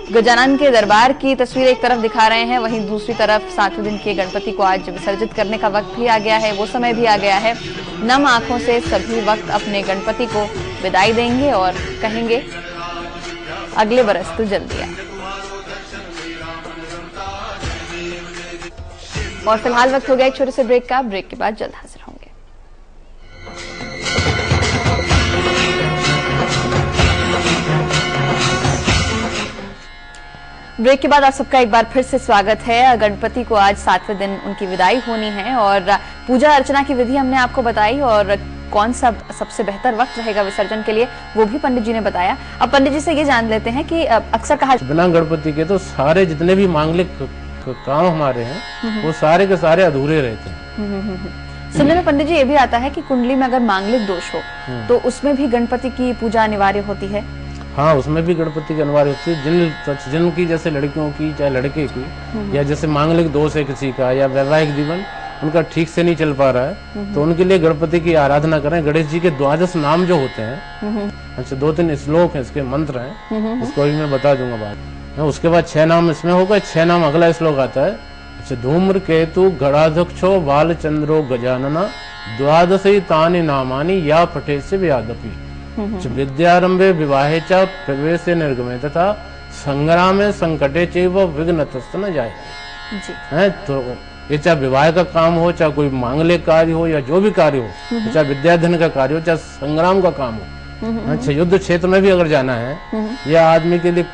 गजानन के दरबार की तस्वीर एक तरफ दिखा रहे हैं, वहीं दूसरी तरफ 7वें दिन के गणपति को आज विसर्जित करने का वक्त भी आ गया है, वो समय भी आ गया है। नम आंखों से सभी वक्त अपने गणपति को विदाई देंगे और कहेंगे अगले बरस तो जल्दी आए। और फिलहाल वक्त हो गया एक छोटे से ब्रेक का। ब्रेक के बाद जल्द हाजिर होंगे। ब्रेक के बाद आप सबका एक बार फिर से स्वागत है। गणपति को आज 7वें दिन उनकी विदाई होनी है और पूजा अर्चना की विधि हमने आपको बताई और कौन सा सबसे बेहतर वक्त रहेगा विसर्जन के लिए वो भी पंडित जी ने बताया। अब पंडित जी से ये जान लेते हैं कि अक्सर कहा बिना गणपति के तो सारे जितने भी मांगलिक काम हमारे हैं वो सारे के सारे अधूरे रहते हैं। सुनने में पंडित जी ये भी आता है कि कुंडली में अगर मांगलिक दोष हो तो उसमें भी गणपति की पूजा अनिवार्य होती है। हाँ, उसमें भी गणपति की अनिवार्य होती है। जिनकी जैसे लड़कियों की चाहे लड़के की या जैसे मांगलिक दोष है किसी का या वैवाहिक जीवन उनका ठीक से नहीं चल पा रहा है तो उनके लिए गणपति की आराधना करें। गणेश जी के 12 नाम जो होते हैं, अच्छा 2-3 श्लोक हैं, इसके मंत्र हैं, इसको भी मैं बता दूंगा बाद। उसके बाद 6 नाम इसमें होगा, 6 नाम अगला श्लोक आता है। अच्छा, धूम्र केतु गणाध्यक्षो बालचंद्रो गजानना 12 तानि नामानि या पठे से व्यादपि विद्यारंभे विवाहे च प्रवेशे निर्गमे तथा संग्रामे संकटे चैव विघ्नतस्तु न जाए। है तो ये चाहे विवाह का काम हो, चाहे कोई मांगलिक कार्य हो या जो भी कार्य हो, चाहे विद्याधन का कार्य हो, चाहे संग्राम का काम हो, अच्छा युद्ध क्षेत्र में भी अगर जाना है या आदमी के लिए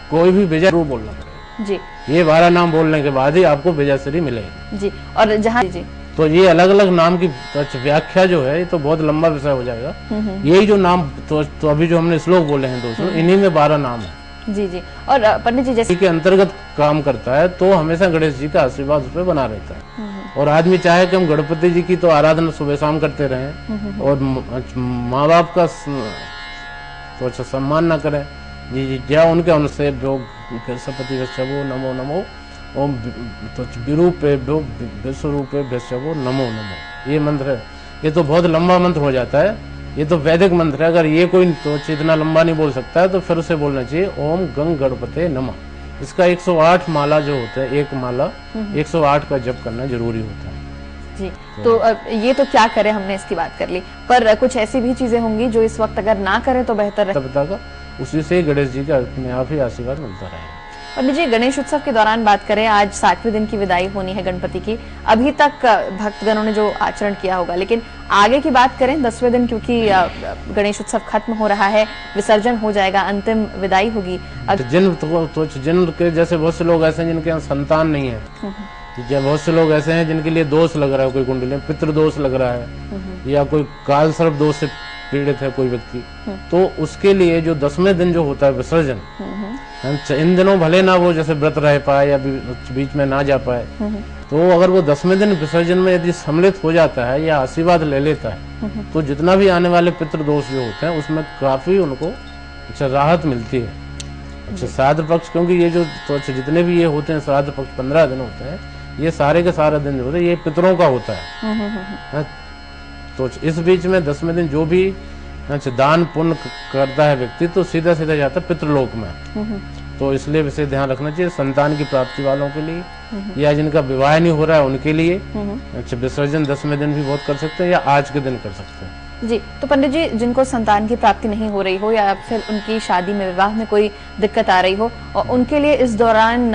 कोई भी विजय रूप बोलना पड़ेगा जी। ये 12 नाम बोलने के बाद ही आपको विजयश्री मिलेगी जी। और जहाँ जी तो ये अलग अलग नाम की व्याख्या जो है ये तो बहुत लंबा विषय हो जाएगा। यही जो नाम तो अभी जो हमने श्लोक बोले हैं दोस्तों, इन्हीं में 12 नाम है जी जी। और पंडित जी जैसे के अंतर्गत काम करता है तो हमेशा गणेश जी का आशीर्वाद उस पर बना रहता है। और आदमी चाहे कि हम गणपति जी की तो आराधना सुबह शाम करते रहें और माँ बाप का तो अच्छा सम्मान न करें जी, क्या उनके अनुसार गणपति वैष्णवो नमो नमो ओम तो विरूपे विश्वरूपे वैष्णवो नमो नमो, ये मंत्र है। ये तो बहुत लंबा मंत्र हो जाता है, ये तो वैदिक मंत्र है। अगर ये कोई तो इतना लंबा नहीं बोल सकता है तो फिर उसे बोलना चाहिए ओम गंग गणपते नमः। इसका 108 माला जो होता है, एक माला 108 का जप करना जरूरी होता है जी। तो ये तो क्या करें, हमने इसकी बात कर ली, पर कुछ ऐसी भी चीजें होंगी जो इस वक्त अगर ना करें तो बेहतर है। उसी से गणेश जी का अपने आप ही आशीर्वाद मिलता रहेगा। पंडित जी गणेश उत्सव के दौरान बात करें, आज 7वें दिन की विदाई होनी है गणपति की। अभी तक भक्तगणों ने जो आचरण किया होगा, लेकिन आगे की बात करें 10वें दिन, क्योंकि गणेश उत्सव खत्म हो रहा है, विसर्जन हो जाएगा, अंतिम विदाई होगी। जिन के जैसे बहुत से लोग ऐसे हैं जिनके यहाँ संतान नहीं है, बहुत से लोग ऐसे हैं जिनके लिए दोष लग रहा है, कोई कुंडली में पितृ दोष लग रहा है या कोई काल सर्प दोष से पीड़ित है कोई व्यक्ति, तो उसके लिए जो 10वें दिन जो होता है विसर्जन, इन दिनों भले ना वो जैसे व्रत रह पाए या बीच में ना जा पाए, तो अगर वो 10वें दिन विसर्जन में यदि सम्मिलित हो जाता है या आशीर्वाद ले लेता है तो जितना भी आने वाले पितृ दोष जो होते हैं उसमें काफी उनको अच्छा राहत मिलती है। अच्छा श्राद्ध पक्ष, क्योंकि ये जो तो अच्छा जितने भी ये होते हैं श्राद्ध पक्ष 15 दिन होते हैं, ये सारे के सारे दिन जो होते हैं ये पितरों का होता है। तो इस बीच में 10वें दिन जो भी अच्छा दान पुण्य करता है व्यक्ति तो सीधा सीधा जाता है पितृलोक में। तो इसलिए विशेष ध्यान रखना चाहिए संतान की प्राप्ति वालों के लिए या जिनका विवाह नहीं हो रहा है उनके लिए। अच्छा विसर्जन 10वें दिन भी बहुत कर सकते हैं या आज के दिन कर सकते हैं जी। तो पंडित जी जिनको संतान की प्राप्ति नहीं हो रही हो या फिर उनकी शादी में विवाह में कोई दिक्कत आ रही हो और उनके लिए इस दौरान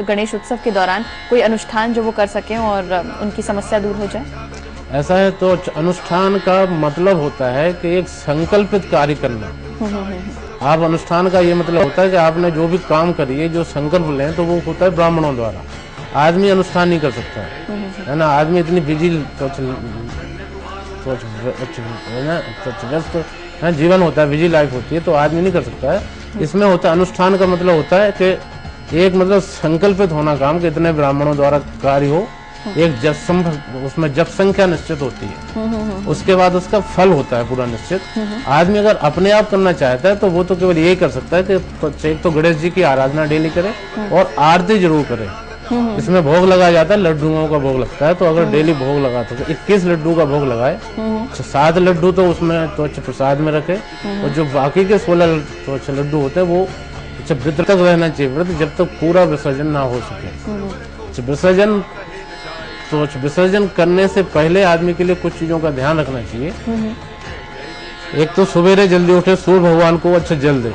गणेश उत्सव के दौरान कोई अनुष्ठान जो वो कर सकें और उनकी समस्या दूर हो जाए, ऐसा है तो अनुष्ठान का मतलब होता है कि एक संकल्पित कार्य करना। आप अनुष्ठान का ये मतलब होता है कि आपने जो भी काम करिए, जो संकल्प लें, तो वो होता है ब्राह्मणों द्वारा। आदमी अनुष्ठान नहीं कर सकता है ना। आदमी इतनी बिजी व्यस्त जीवन होता है, बिजी लाइफ होती है, तो आदमी नहीं कर सकता है। इसमें होता है अनुष्ठान का मतलब होता है कि एक मतलब संकल्पित होना काम, कि इतने ब्राह्मणों द्वारा कार्य हो, एक उसमें जप संख्या निश्चित होती है, उसके बाद उसका फल होता है पूरा निश्चित। आदमी अगर अपने आप करना चाहता है तो वो तो केवल यही कर सकता है कि एक तो गणेश जी की आराधना डेली करे और आरती जरूर करे। इसमें भोग लगाया जाता है, लड्डुओं का भोग लगता है, तो अगर डेली भोग लगाते तो 21 लड्डू का भोग लगाए, 7 लड्डू तो उसमें तो प्रसाद में रखे और जो बाकी के 16 तो लड्डू होते हैं वो अच्छा, व्रत तक रहना चाहिए, व्रत जब तक पूरा विसर्जन ना हो सके। विसर्जन तो विसर्जन करने से पहले आदमी के लिए कुछ चीजों का ध्यान रखना चाहिए। एक तो सवेरे जल्दी उठे, सूर्य भगवान को अच्छा जल दे।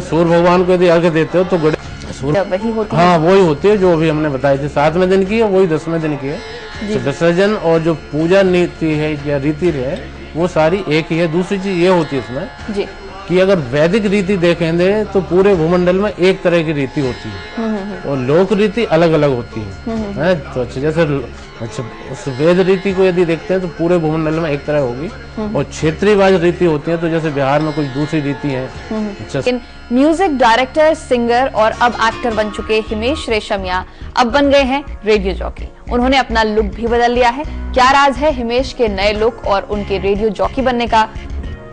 सूर्य भगवान को यदि अर्घ्य देते हो तो वही होती है। हाँ, वही होती है जो अभी हमने बताई थी, 7वें दिन की है, वही 10वें दिन की है। तो विसर्जन और जो पूजा नीति है या रीति है वो सारी एक ही है। दूसरी चीज ये होती है इसमें जी कि अगर वैदिक रीति देखेंगे तो पूरे भूमंडल में एक तरह की रीति होती है और लोक रीति अलग अलग होती है। तो अच्छा, जैसे उस वेद रीति को यदि देखते हैं तो पूरे भूमंडल में एक तरह होगी और क्षेत्रीय रीति होती है, तो जैसे बिहार में कुछ दूसरी रीति है। अच्छा, म्यूजिक डायरेक्टर, सिंगर और अब एक्टर बन चुके हिमेश रेशमिया अब बन गए हैं रेडियो जॉकी। उन्होंने अपना लुक भी बदल लिया है। क्या राज है हिमेश के नए लुक और उनके रेडियो जॉकी बनने का,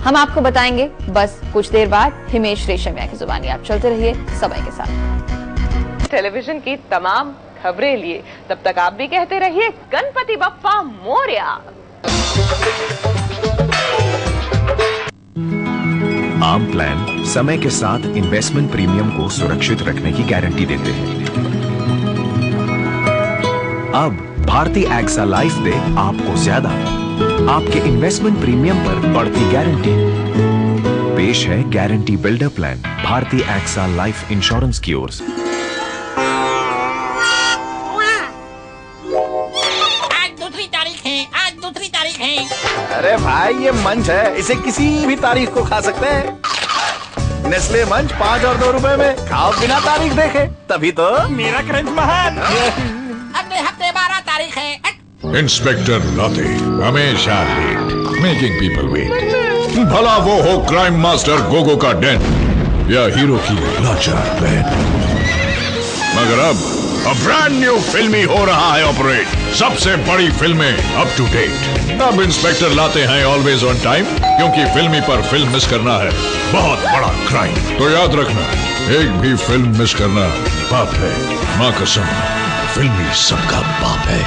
हम आपको बताएंगे बस कुछ देर बाद हिमेश रेशमिया की जुबानी। आप चलते रहिए समय के साथ। टेलीविजन की तमाम खबरें लिए, तब तक आप भी कहते रहिए गणपति बप्पा मोरया। आम प्लान समय के साथ इन्वेस्टमेंट प्रीमियम को सुरक्षित रखने की गारंटी देते हैं। अब भारती एक्सा लाइफ दे आपको ज्यादा, आपके इन्वेस्टमेंट प्रीमियम पर बढ़ती गारंटी। पेश है guarantee builder plan Bharti AXA life insurance की ओर से। अरे भाई, ये मंच है, इसे किसी भी तारीख को खा सकते हैं। नेस्ले मंच 5 और 2 रुपए में खाओ बिना तारीख देखे, तभी तो मेरा क्रंच महान। अगले हफ्ते 12 तारीख है। इंस्पेक्टर लाते हमेशा लेट, मेकिंग पीपल वेट। भला वो हो क्राइम मास्टर गोगो का डेन या हीरो की लाचार बहन, मगर अब ब्रांड न्यू फिल्मी हो रहा है ऑपरेट। सबसे बड़ी फिल्में अप टू डेट। अब इंस्पेक्टर लाते हैं ऑलवेज ऑन टाइम, क्योंकि फिल्मी पर फिल्म मिस करना है बहुत बड़ा क्राइम। तो याद रखना, एक भी फिल्म मिस करना पाप है। माँ कसम, फिल्मी सबका पाप है।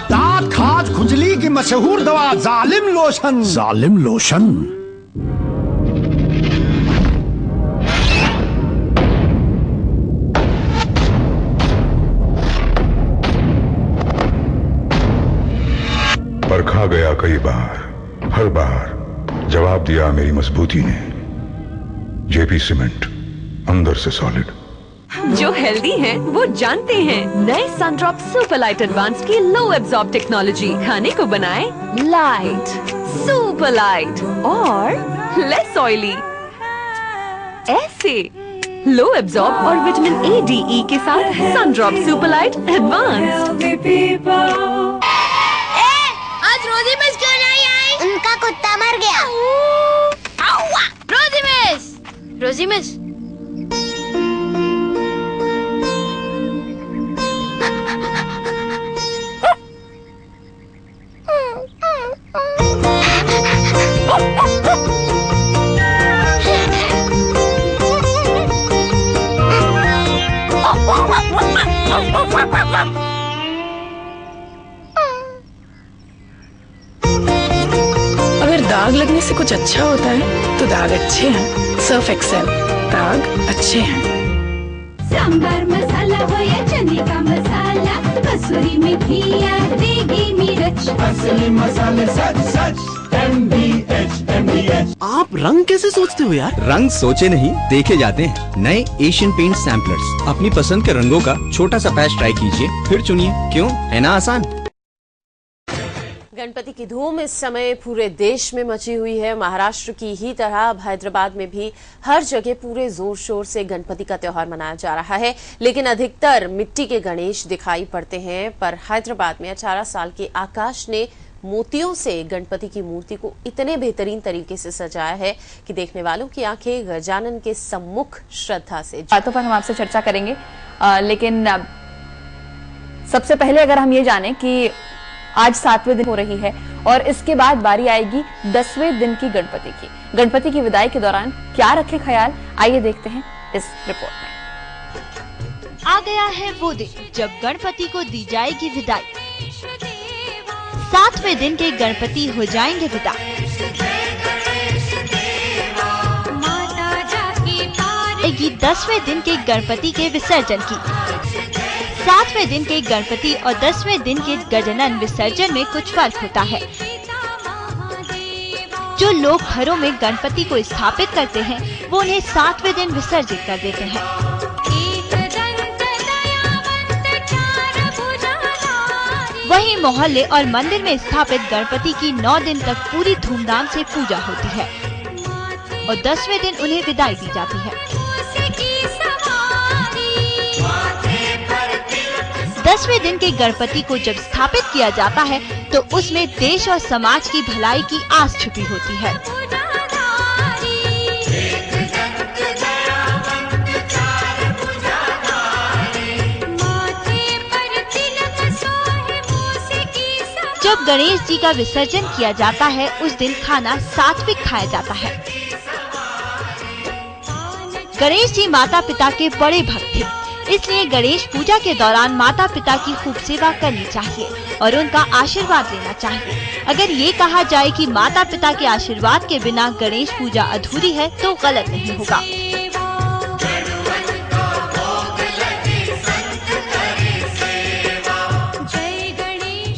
दांत खाज खुजली की मशहूर दवा जालिम लोशन। जालिम लोशन। परखा गया कई बार, हर बार जवाब दिया मेरी मजबूती ने। जेपी सीमेंट, अंदर से सॉलिड। जो हेल्दी हैं वो जानते हैं नए सनड्रॉप सुपर लाइट एडवांस की लो एब्जॉर्ब टेक्नोलॉजी खाने को बनाए लाइट, सुपर लाइट और लेस ऑयली। ऐसे लो एब्जॉर्ब और विटामिन ए डी ई के साथ सनड्रॉप सुपर लाइट एडवांस्ड। आज रोजी मिस क्यों नहीं आई? उनका कुत्ता मर गया। रोजी मिस, रोजी मिस। अगर दाग लगने से कुछ अच्छा होता है तो दाग अच्छे हैं। सर्फ एक्सेल, दाग अच्छे हैं। सांबर मसाला हो या चने का मसाला, कसूरी मेथी या देगी मिर्च, असली मसाले सच सच MDH। आप रंग कैसे सोचते हो यार? रंग सोचे नहीं, देखे जाते हैं। नए एशियन पेंट सैम्पलर्स, अपनी पसंद के रंगों का छोटा सा पैच ट्राई कीजिए, फिर चुनिए। क्यों, है ना आसान। गणपति की धूम इस समय पूरे देश में मची हुई है। महाराष्ट्र की ही तरह अब हैदराबाद में भी हर जगह पूरे जोर शोर से गणपति का त्योहार मनाया जा रहा है, लेकिन अधिकतर मिट्टी के गणेश दिखाई पड़ते हैं। पर हैदराबाद में 18 साल के आकाश ने मोतियों से गणपति की मूर्ति को इतने बेहतरीन तरीके से सजाया है कि देखने वालों की आंखें गजानन के सम्मुख श्रद्धा से। बातों पर हम आपसे चर्चा करेंगे, लेकिन सबसे पहले अगर हम ये जानें कि आज 7वें दिन हो रही है और इसके बाद बारी आएगी 10वें दिन की गणपति की। गणपति की विदाई के दौरान क्या रखे ख्याल, आइए देखते हैं इस रिपोर्ट में। आ गया है वो दिन जब गणपति को दी जाएगी विदाई। 7वें दिन के गणपति हो जाएंगे विदा। होगी 10वें दिन के गणपति के विसर्जन की। 7वें दिन के गणपति और 10वें दिन के गजानन विसर्जन में कुछ फर्क होता है। जो लोग घरों में गणपति को स्थापित करते हैं वो उन्हें 7वें दिन विसर्जित कर देते हैं। वहीं मोहल्ले और मंदिर में स्थापित गणपति की 9 दिन तक पूरी धूमधाम से पूजा होती है और 10वें दिन उन्हें विदाई दी जाती है। 10वें दिन के गणपति को जब स्थापित किया जाता है तो उसमें देश और समाज की भलाई की आस छुपी होती है। जब गणेश जी का विसर्जन किया जाता है उस दिन खाना सात्विक खाया जाता है। गणेश जी माता पिता के बड़े भक्त थे, इसलिए गणेश पूजा के दौरान माता पिता की खूब सेवा करनी चाहिए और उनका आशीर्वाद लेना चाहिए। अगर ये कहा जाए कि माता पिता के आशीर्वाद के बिना गणेश पूजा अधूरी है तो गलत नहीं होगा।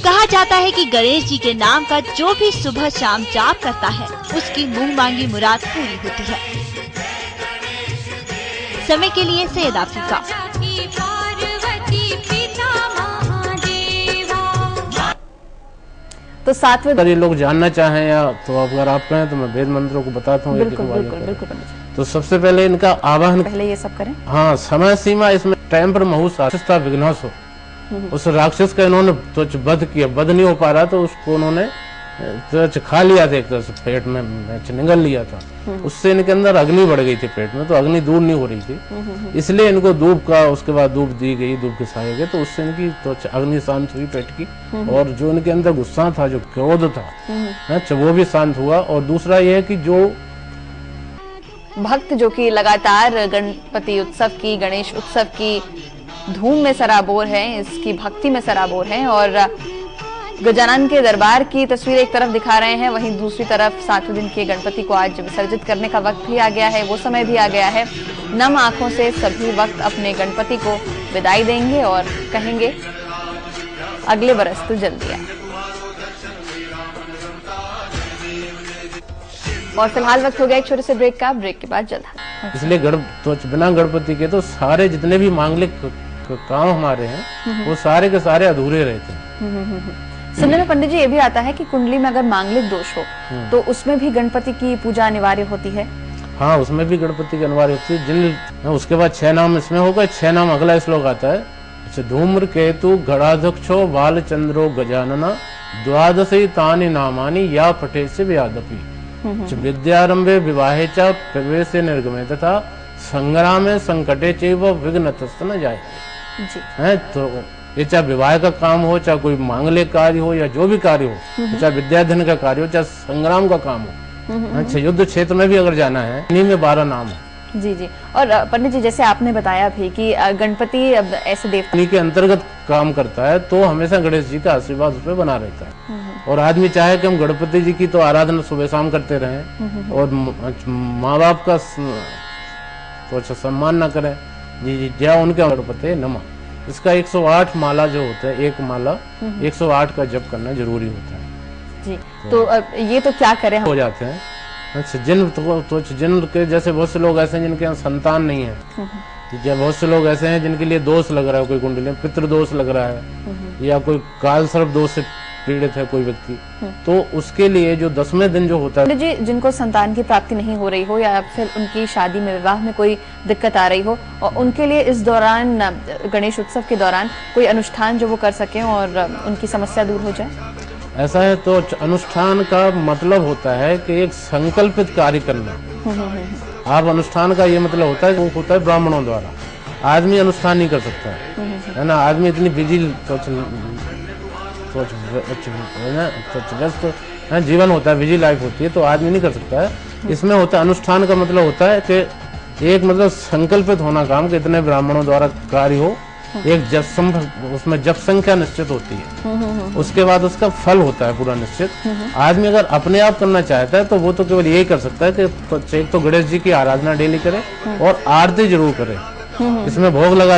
कहा जाता है कि गणेश जी के नाम का जो भी सुबह शाम जाप करता है उसकी मुंह मांगी मुराद पूरी होती है। समय के लिए सैयद आफरीका। तो 7वें अगर ये लोग जानना चाहें या तो अगर आप कहें तो मैं वेद मंत्रों को बताता हूँ। बिल्कुल। तो सबसे पहले इनका आवाहन, पहले ये सब करें। हाँ, समय सीमा इसमें टाइम पर महूस राक्षसता विघ्नाश हो। उस राक्षस का इन्होंने त्वच वध किया, वध नहीं हो पा रहा तो उसको उन्होंने त्वच खा लिया था, एक तरह से पेट में निगल लिया था। उससे इनके अंदर अग्नि बढ़ गई थी पेट में, तो अग्नि दूर नहीं हो रही थी, इसलिए इनको धूप का उसके बाद धूप दी गई, धूप खिसाए गए, तो उससे इनकी त्वच अग्नि शांत हुई पेट की। और जो इनके अंदर गुस्सा था, जो क्रोध था, वो भी शांत हुआ। और दूसरा ये है कि जो भक्त जो कि लगातार गणपति उत्सव की, गणेश उत्सव की धूम में सराबोर है, इसकी भक्ति में सराबोर है और गजानन के दरबार की तस्वीर एक तरफ दिखा रहे हैं, वहीं दूसरी तरफ 7वें दिन के गणपति को आज विसर्जित करने का वक्त भी आ गया है, वो समय भी आ गया है। नम आंखों से सभी वक्त अपने गणपति को विदाई देंगे और कहेंगे अगले बरस तो जल्दी आए। और फिलहाल वक्त हो गया एक छोटे से ब्रेक का, ब्रेक के बाद जल्द। इसलिए तो बिना गणपति के तो सारे जितने भी मांगलिक काम हमारे हैं वो सारे के सारे अधूरे रहते हैं। सुनने में पंडित जी ये भी आता है कि कुंडली में अगर मांगलिक दोष हो तो उसमें भी गणपति की पूजा अनिवार्य होती है। हाँ, उसमें भी गणपति की अनिवार्य होती है। जिन उसके बाद 6 नाम इसमें होगा, 6 नाम अगला श्लोक आता है। धूम्र केतु गणाध्यक्षो बाल चंद्रो गजानना द्वादशी तानि नामानि या पठे से व्यादपि विद्यारंभे विवाहे च प्रवेशे निर्गमे तथा संग्रामे संकटे चैव विघ्नतस्तु न जाए। है तो ये चाहे विवाह का काम हो, चाहे कोई मांगलिक कार्य हो या जो भी कार्य हो, चाहे विद्याधन का कार्य हो, चाहे संग्राम का काम हो, अच्छा युद्ध क्षेत्र में भी अगर जाना है, इन्हीं में 12 नाम है। जी। और पंडित जी जैसे आपने बताया भी कि गणपति ऐसे देवता के अंतर्गत काम करता है तो हमेशा गणेश जी का आशीर्वाद उस पर बना रहता है। और आदमी चाहे कि हम गणपति जी की तो आराधना सुबह शाम करते रहें और माँ बाप का तो अच्छा सम्मान न करें। जी, जय उनके गणपति नमः। इसका 108 माला जो होता है, एक माला 108 का जप करना जरूरी होता है। जी, तो ये तो क्या करें हो जाते हैं। अच्छा, जिन के जैसे बहुत से लोग ऐसे हैं जिनके यहाँ संतान नहीं है, बहुत से लोग ऐसे हैं जिनके लिए दोष लग रहा है, कोई कुंडली में पितृ दोष लग रहा है या कोई काल सर्प दोष से पीड़ित है कोई व्यक्ति, तो उसके लिए जो 10वें दिन जो होता है, जी जिनको संतान की प्राप्ति नहीं हो रही हो या फिर उनकी शादी में विवाह में कोई दिक्कत आ रही हो, और उनके लिए इस दौरान गणेश उत्सव के दौरान कोई अनुष्ठान जो वो कर सकें और उनकी समस्या दूर हो जाए। ऐसा है तो अनुष्ठान का मतलब होता है कि एक संकल्पित कार्य करना। आप अनुष्ठान का ये मतलब होता है वो होता है ब्राह्मणों द्वारा। आदमी अनुष्ठान नहीं कर सकता है ना, आदमी इतनी बिजी व्यस्त जीवन होता है, बिजी लाइफ होती है, तो आदमी नहीं कर सकता है। इसमें होता है अनुष्ठान का मतलब होता है कि एक मतलब संकल्पित होना काम कि इतने ब्राह्मणों द्वारा कार्य हो एक उसमें जप संख्या निश्चित होती है, उसके बाद उसका फल होता है पूरा निश्चित। आदमी अगर अपने आप करना चाहता है तो वो तो केवल यही कर सकता है कि एक तो गणेश जी की आराधना डेली करे और आरती जरूर करे, इसमें भोग लगा